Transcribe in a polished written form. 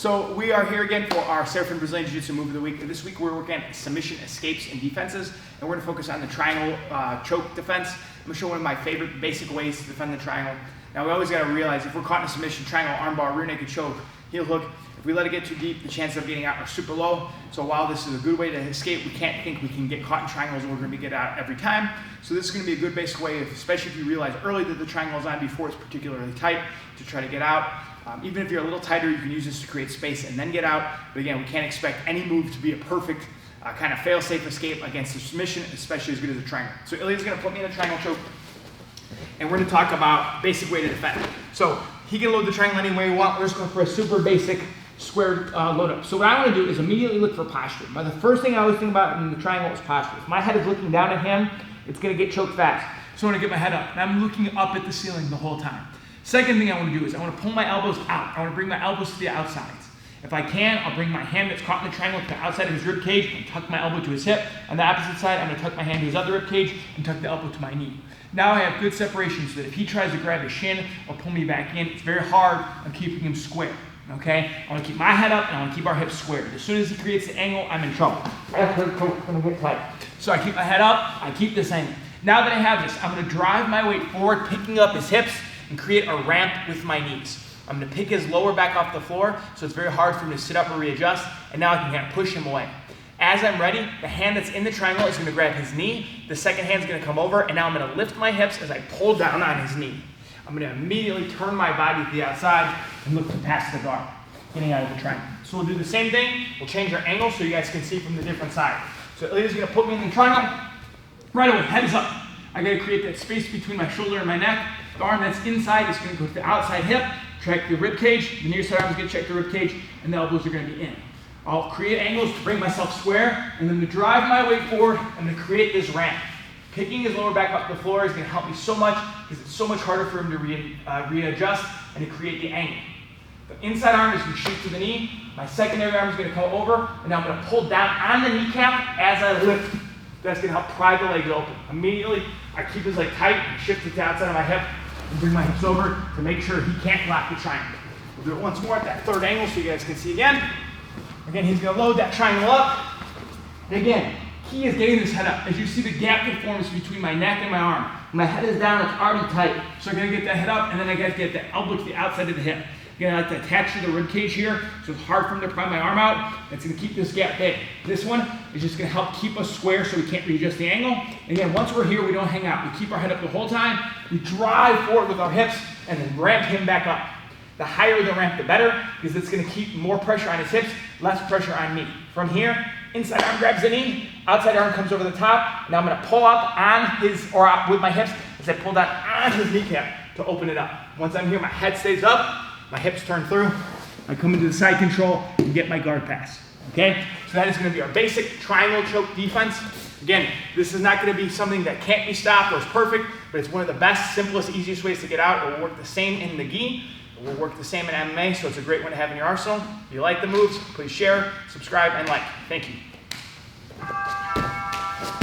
So we are here again for our Serafin Brazilian Jiu-Jitsu move of the week. And this week we're working on submission escapes and defenses. And we're going to focus on the triangle choke defense. I'm going to show one of my favorite basic ways to defend the triangle. Now we always got to realize if we're caught in a submission, triangle, armbar, rear naked choke, heel hook, if we let it get too deep, the chances of getting out are super low. So while this is a good way to escape, we can't think we can get caught in triangles and we're going to get out every time. So this is going to be a good basic way, especially if you realize early that the triangle is on before it's particularly tight, to try to get out. Even if you're a little tighter, you can use this to create space and then get out. But again, we can't expect any move to be a perfect kind of fail-safe escape against a submission, especially as good as a triangle. So Ilya's going to put me in a triangle choke, and we're going to talk about basic way to defend. So he can load the triangle any way we want. We're just going for a super basic square load up. So what I want to do is immediately look for posture. But the first thing I always think about in the triangle is posture. If my head is looking down at him, it's going to get choked fast. So I want to get my head up, and I'm looking up at the ceiling the whole time. Second thing I want to do is I want to pull my elbows out. I want to bring my elbows to the outsides. If I can, I'll bring my hand that's caught in the triangle to the outside of his rib cage and tuck my elbow to his hip. On the opposite side, I'm going to tuck my hand to his other rib cage and tuck the elbow to my knee. Now I have good separation so that if he tries to grab his shin or pull me back in, it's very hard. I'm keeping him square. Okay? I want to keep my head up and I want to keep our hips squared. As soon as he creates the angle, I'm in trouble. That's going to get tight. So I keep my head up, I keep this angle. Now that I have this, I'm going to drive my weight forward, picking up his hips, and create a ramp with my knees. I'm going to pick his lower back off the floor, so it's very hard for him to sit up or readjust, and now I can kind of push him away. As I'm ready, the hand that's in the triangle is going to grab his knee, the second hand is going to come over, and now I'm going to lift my hips as I pull down on his knee. I'm going to immediately turn my body to the outside and look to pass the guard, getting out of the triangle. So we'll do the same thing, we'll change our angle so you guys can see from the different side. So Ilya's going to put me in the triangle, right away, head is up. I got to create that space between my shoulder and my neck. The arm that's inside is going to go to the outside hip, check the rib cage. The near side arm is going to check the rib cage, and the elbows are going to be in. I'll create angles to bring myself square, and then to drive my weight forward, I'm going to create this ramp. Picking his lower back up the floor is going to help me so much because it's so much harder for him to readjust and to create the angle. The inside arm is going to shift to the knee. My secondary arm is going to come over, and now I'm going to pull down on the kneecap as I lift. That's going to help pry the legs open. Immediately, I keep his leg tight and shift it to the outside of my hip and bring my hips over to make sure he can't block the triangle. We'll do it once more at that third angle so you guys can see again. Again, he's going to load that triangle up. And again, key is getting this head up. As you see, the gap that forms between my neck and my arm. When my head is down, it's already tight. So I'm going to get that head up, and then I got to get the elbow to the outside of the hip. Again, I like to attach to the rib cage here, so it's hard for him to pry my arm out. That's going to keep this gap big. This one is just going to help keep us square so we can't readjust the angle. And again, once we're here, we don't hang out. We keep our head up the whole time. We drive forward with our hips and then ramp him back up. The higher the ramp, the better, because it's going to keep more pressure on his hips, less pressure on me. From here, inside arm grabs the knee, outside arm comes over the top. Now I'm going to pull up on his, or up with my hips, as I pull down on his kneecap to open it up. Once I'm here, my head stays up. My hips turn through, I come into the side control and get my guard pass, okay? So that is gonna be our basic triangle choke defense. Again, this is not gonna be something that can't be stopped or is perfect, but it's one of the best, simplest, easiest ways to get out. It will work the same in the gi, it will work the same in MMA, so it's a great one to have in your arsenal. If you like the moves, please share, subscribe, and like. Thank you.